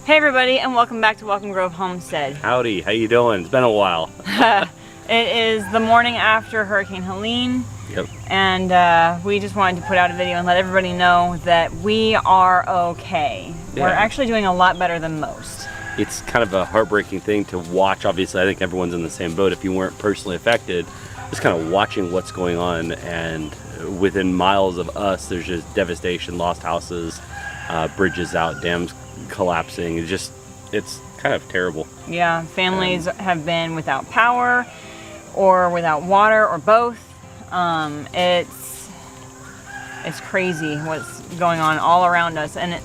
Hey everybody, and welcome back to Welcome Grove Homestead. Howdy, how you doing? It's been a while. It is the morning after Hurricane Helene. Yep. And we just wanted to put out a video and let everybody know that we are okay. Yeah. We're actually doing a lot better than most. It's kind of a heartbreaking thing to watch. Obviously, I think everyone's in the same boat. If you weren't personally affected, just kind of watching what's going on, and within miles of us, there's just devastation, lost houses, bridges out, dams collapsing. It's kind of terrible. Yeah, families have been without power or without water or both. It's crazy what's going on all around us, and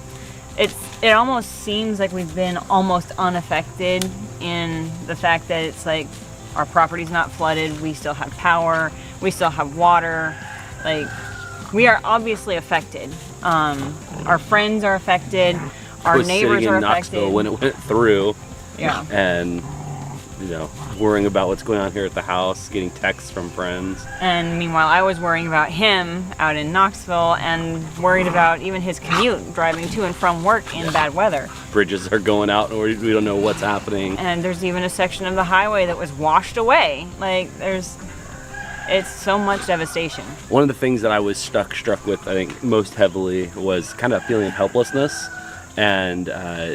it almost seems like we've been almost unaffected in the fact that it's like our property's not flooded, we still have power, we still have water. Like, we are obviously affected. Our friends are affected. Our neighbors are affected. Knoxville when it went through. Yeah. And worrying about what's going on here at the house, getting texts from friends. And meanwhile, I was worrying about him out in Knoxville and worried about even his commute, driving to and from work in bad weather. Bridges are going out and we don't know what's happening. And there's even a section of the highway that was washed away. Like, it's so much devastation. One of the things that I was struck with, I think, most heavily was kind of a feeling of helplessness. And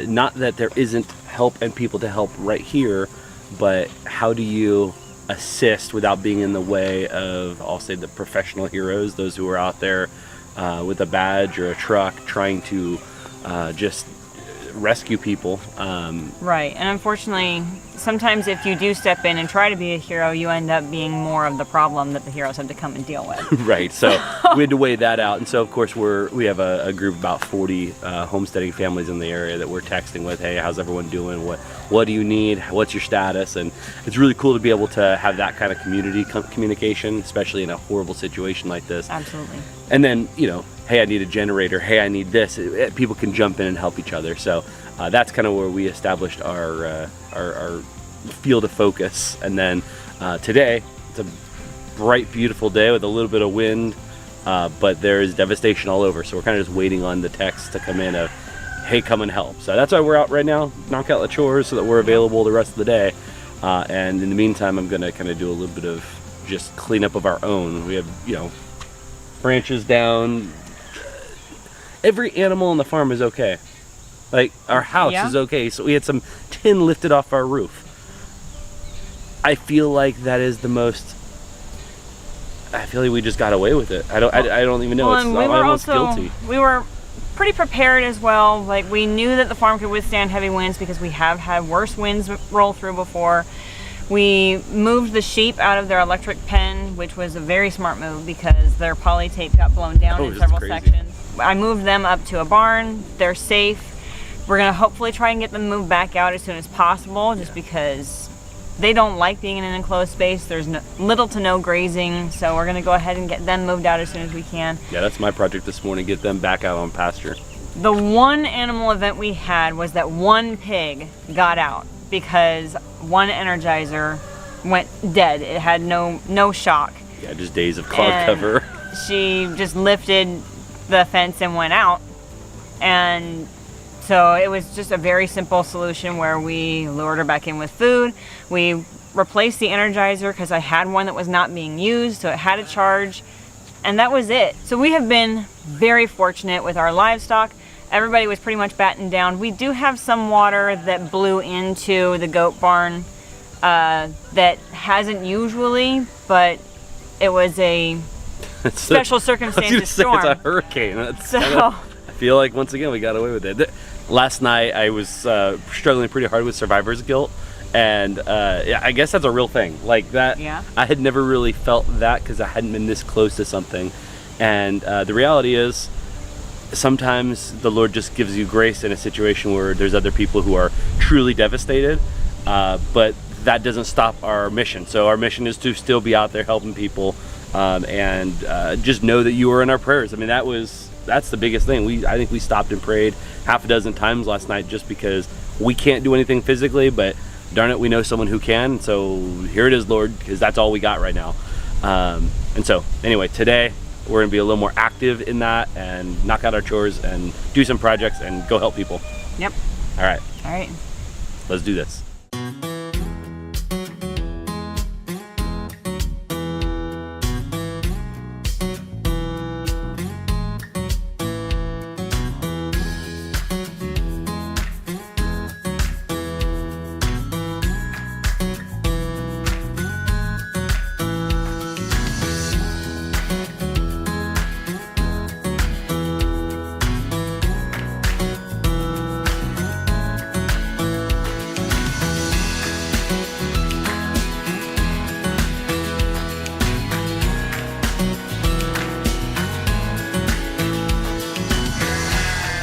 not that there isn't help and people to help right here, but how do you assist without being in the way of, I'll say, the professional heroes, those who are out there with a badge or a truck trying to just rescue people. Right, and unfortunately, sometimes if you do step in and try to be a hero, you end up being more of the problem that the heroes have to come and deal with. Right, so we had to weigh that out. And so, of course, we have a group of about 40 homesteading families in the area that we're texting with. Hey, how's everyone doing? What do you need? What's your status? And it's really cool to be able to have that kind of communication, especially in a horrible situation like this. Absolutely. And then, hey, I need a generator. Hey, I need this. People can jump in and help each other. So that's kind of where we established our field of focus. And then today, it's a bright, beautiful day with a little bit of wind, but there is devastation all over. So we're kind of just waiting on the text to come in of, hey, come and help. So that's why we're out right now, knock out the chores so that we're available the rest of the day. And in the meantime, I'm going to kind of do a little bit of just cleanup of our own. We have, branches down. Every animal on the farm is okay. Like, our house is okay. So we had some tin lifted off our roof. I feel like that is the most. I feel like we just got away with it. I don't even know. Well, I'm almost guilty. We were pretty prepared as well. Like, we knew that the farm could withstand heavy winds because we have had worse winds roll through before. We moved the sheep out of their electric pen, which was a very smart move because their poly tape got blown down in several sections. I moved them up to a barn. They're safe. We're going to hopefully try and get them moved back out as soon as possible, just because they don't like being in an enclosed space. There's little to no grazing, so we're going to go ahead and get them moved out as soon as we can. Yeah, that's my project this morning, get them back out on pasture. The one animal event we had was that one pig got out because one Energizer went dead. It had no shock. Yeah, just days of cloud cover. She just lifted the fence and went out. And so it was just a very simple solution where we lured her back in with food. We replaced the Energizer because I had one that was not being used, so it had a charge, and that was it. So we have been very fortunate with our livestock. Everybody was pretty much battened down. We do have some water that blew into the goat barn that hasn't usually, but it was a special circumstances storm. It's a hurricane. I feel like once again we got away with it. Last night I was struggling pretty hard with survivor's guilt, and I guess that's a real thing. Like that. Yeah. I had never really felt that because I hadn't been this close to something, and the reality is, sometimes the Lord just gives you grace in a situation where there's other people who are truly devastated, but that doesn't stop our mission. So our mission is to still be out there helping people, and just know that you are in our prayers. I mean, that's the biggest thing. I think we stopped and prayed half a dozen times last night just because we can't do anything physically, but darn it, we know someone who can. So here it is, Lord, because that's all we got right now. And so anyway, today we're gonna be a little more active in that and knock out our chores and do some projects and go help people. Yep. All right, All right. let's do this.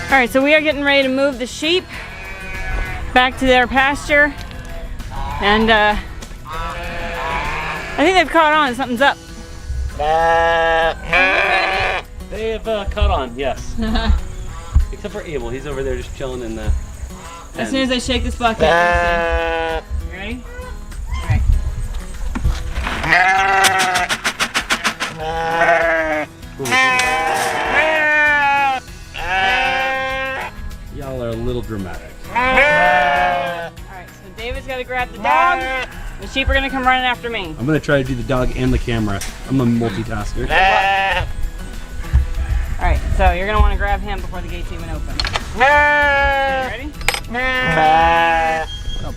All right, so we are getting ready to move the sheep back to their pasture. And I think they've caught on, something's up. They have caught on, yes. Except for Abel, he's over there just chilling in the As soon as I shake this bucket, you'll see. You ready? All right. Y'all are a little dramatic. All right, so David's got to grab the dog. The sheep are gonna come running after me. I'm gonna try to do the dog and the camera. I'm a multitasker. All right, so you're gonna want to grab him before the gate's even open. Okay, ready?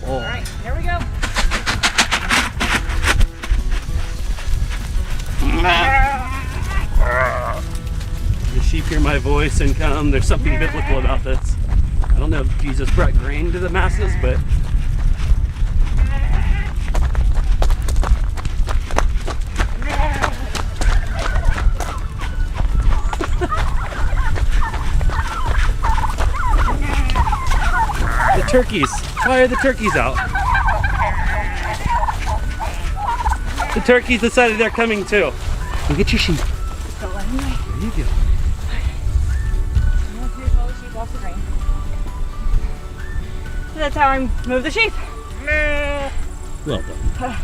All right, here we go. The sheep hear my voice and come. There's something biblical about this. I don't know if Jesus brought grain to the masses, but the turkeys. Why are the turkeys out? The turkeys decided they're coming too. Go get your sheep. Don't let him away. There you go. Here's all the sheep off the grain. So that's how I move the sheep. Well done.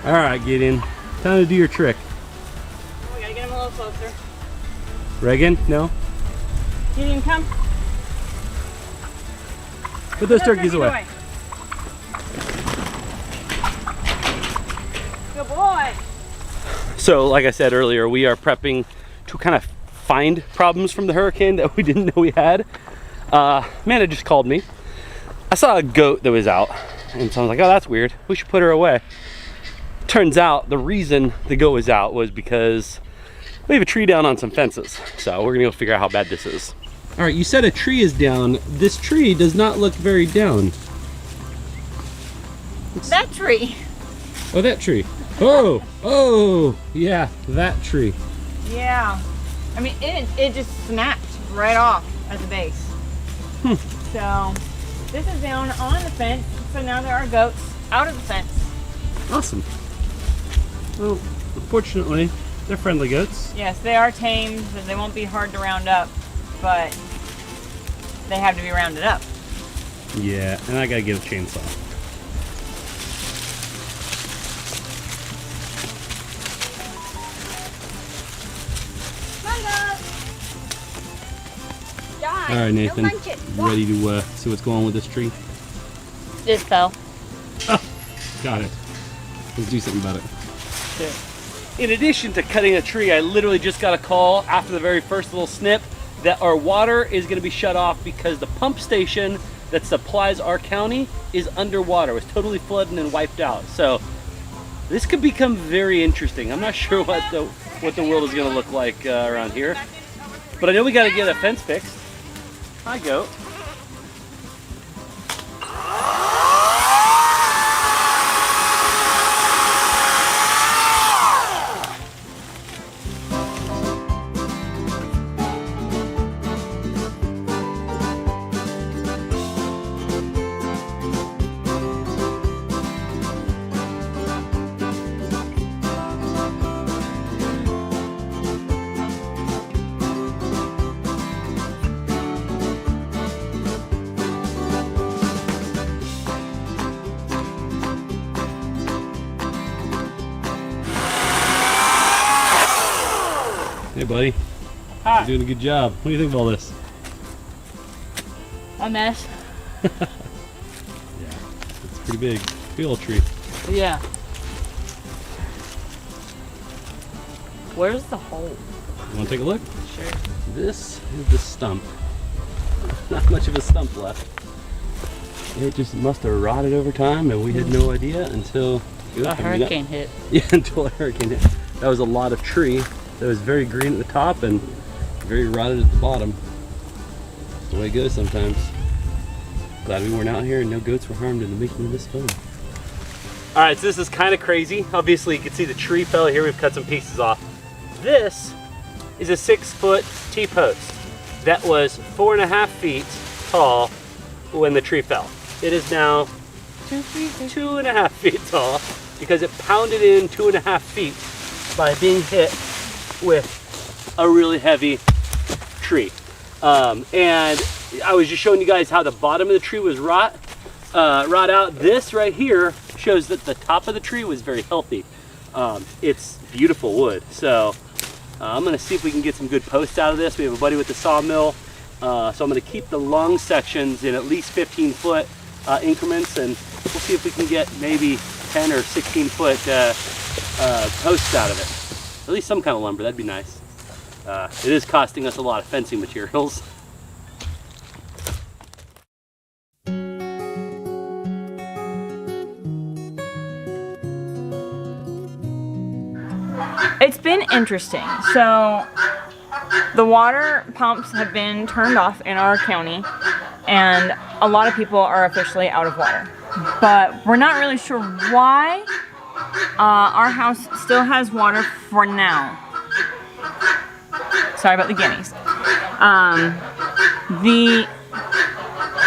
All right, Gideon. Time to do your trick. Oh, we gotta get him a little closer. Reagan, no? Gideon, come. Put those turkeys away. Good boy. So, like I said earlier, we are prepping to kind of find problems from the hurricane that we didn't know we had. Amanda just called me. I saw a goat that was out, and so I was like, oh, that's weird. We should put her away. Turns out the reason the goat was out was because we have a tree down on some fences. So we're gonna go figure out how bad this is. All right, you said a tree is down. This tree does not look very down. That tree. Oh, that tree. Oh, yeah, that tree. Yeah. I mean, it just snapped right off at the base. So this is down on the fence. So now there are goats out of the fence. Awesome. Well, unfortunately, they're friendly goats. Yes, they are tamed, and they won't be hard to round up, but they have to be rounded up. Yeah, and I gotta get a chainsaw. All right, Nathan, you ready to see what's going on with this tree? It fell. Got it. Let's do something about it. In addition to cutting a tree, I literally just got a call after the very first little snip that our water is going to be shut off because the pump station that supplies our county is underwater. It was totally flooded and wiped out. So this could become very interesting. I'm not sure what the world is going to look like around here, but I know we got to get a fence fixed. Hi, goat. Hey, buddy. Hi. You're doing a good job. What do you think of all this? a mess. Yeah, it's pretty big. Big old tree. Yeah. Where's the hole? You want to take a look? Sure. This is the stump. Not much of a stump left. It just must have rotted over time, and we had no idea until A hurricane hit. Yeah, until a hurricane hit. That was a lot of tree that was very green at the top and very rotted at the bottom. That's the way it goes sometimes. Glad we weren't out here and no goats were harmed in the making of this film. All right, so this is kind of crazy. Obviously, you can see the tree fell here. We've cut some pieces off. This is a 6-foot T-post that was 4.5 feet tall when the tree fell. It is now 2.5 feet tall because it pounded in 2.5 feet by being hit with a really heavy tree. And I was just showing you guys how the bottom of the tree was rot out. This right here shows that the top of the tree was very healthy. It's beautiful wood. So I'm gonna see if we can get some good posts out of this. We have a buddy with the sawmill. So I'm gonna keep the long sections in at least 15-foot increments, and we'll see if we can get maybe 10 or 16-foot posts out of it. At least some kind of lumber, that'd be nice. It is costing us a lot of fencing materials. It's been interesting. So the water pumps have been turned off in our county, and a lot of people are officially out of water. But we're not really sure why. Our house still has water for now. Sorry about the guineas.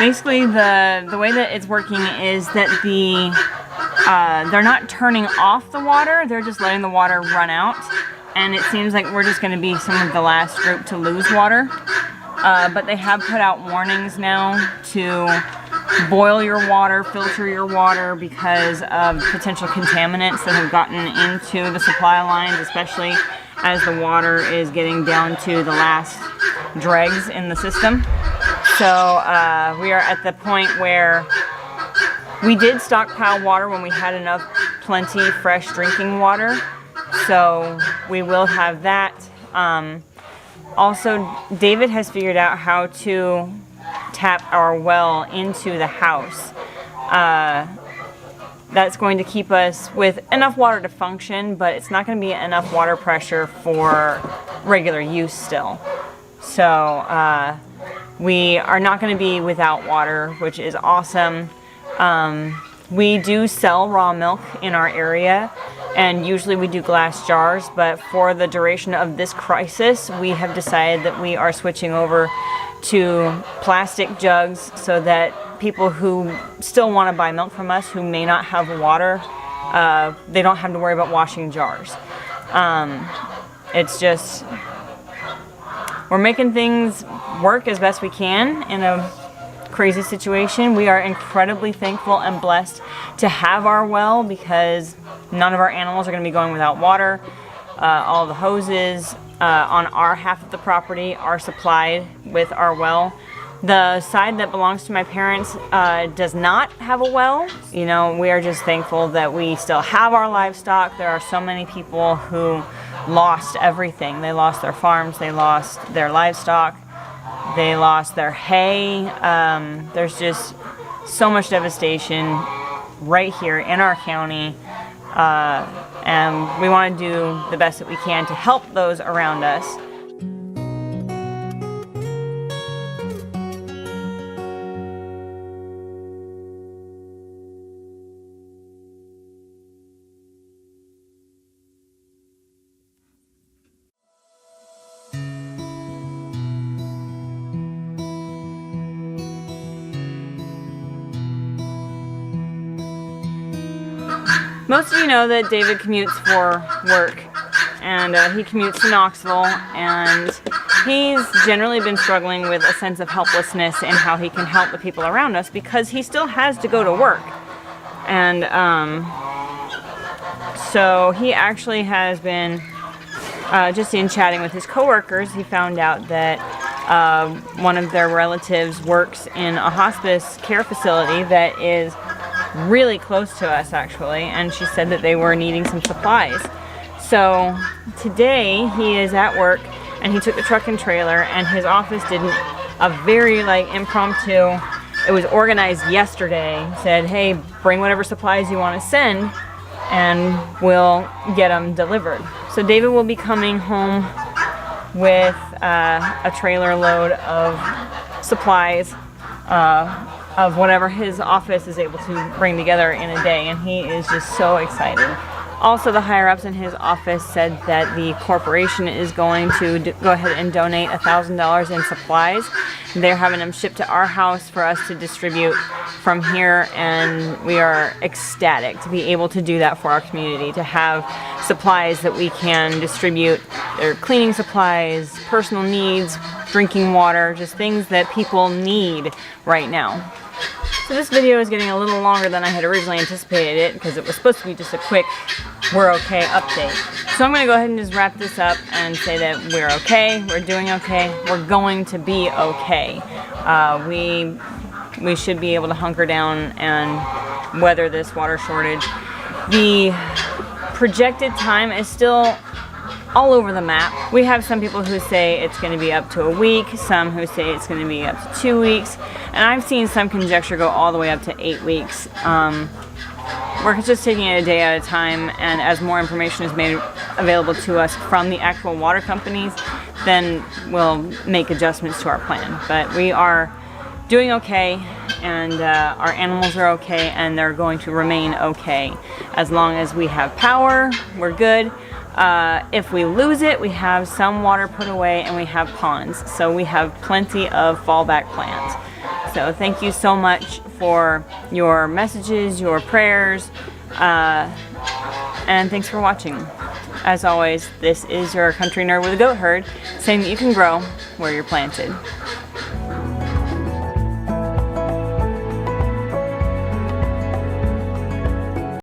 Basically the way that it's working is that they're not turning off the water, they're just letting the water run out. And it seems like we're just going to be some of the last group to lose water. But they have put out warnings now to boil your water, filter your water because of potential contaminants that have gotten into the supply lines, especially as the water is getting down to the last dregs in the system. So we are at the point where we did stockpile water when we had enough plenty fresh drinking water. So we will have that. Also, David has figured out how to tap our well into the house. That's going to keep us with enough water to function, but it's not going to be enough water pressure for regular use still. So we are not going to be without water, which is awesome. We do sell raw milk in our area, and usually we do glass jars, but for the duration of this crisis, we have decided that we are switching over to plastic jugs so that people who still want to buy milk from us who may not have water, they don't have to worry about washing jars. It's just, we're making things work as best we can in a crazy situation. We are incredibly thankful and blessed to have our well because none of our animals are going to be going without water. All the hoses on our half of the property are supplied with our well. The side that belongs to my parents does not have a well. You know, we are just thankful that we still have our livestock. There are so many people who lost everything. They lost their farms, they lost their livestock, they lost their hay. There's just so much devastation right here in our county. And we want to do the best that we can to help those around us. Most of you know that David commutes for work, and he commutes to Knoxville, and he's generally been struggling with a sense of helplessness in how he can help the people around us because he still has to go to work. And so he actually has been, just in chatting with his coworkers, he found out that One of their relatives works in a hospice care facility that is really close to us, actually, and she said that they were needing some supplies. So today he is at work, and he took the truck and trailer, and his office did a very impromptu, it was organized yesterday, said, hey, bring whatever supplies you want to send and we'll get them delivered. So David will be coming home with a trailer load of supplies, of whatever his office is able to bring together in a day, and he is just so excited. Also, the higher-ups in his office said that the corporation is going to go ahead and donate $1,000 in supplies. They're having them shipped to our house for us to distribute from here, and we are ecstatic to be able to do that for our community, to have supplies that we can distribute. They're cleaning supplies, personal needs, drinking water, just things that people need right now. So this video is getting a little longer than I had originally anticipated it, because it was supposed to be just a quick we're okay update. So I'm going to go ahead and just wrap this up and say that we're okay, we're doing okay, we're going to be okay. We should be able to hunker down and weather this water shortage. The projected time is still all over the map. We have some people who say it's going to be up to a week, some who say it's going to be up to 2 weeks, and I've seen some conjecture go all the way up to 8 weeks. We're just taking it a day at a time, and as more information is made available to us from the actual water companies, then we'll make adjustments to our plan. But we are doing okay, and our animals are okay, and they're going to remain okay. As long as we have power, we're good. If we lose it, we have some water put away, and we have ponds, so we have plenty of fallback plans. So thank you so much for your messages, your prayers, and thanks for watching. As always, this is your country nerd with a goat herd, saying that you can grow where you're planted.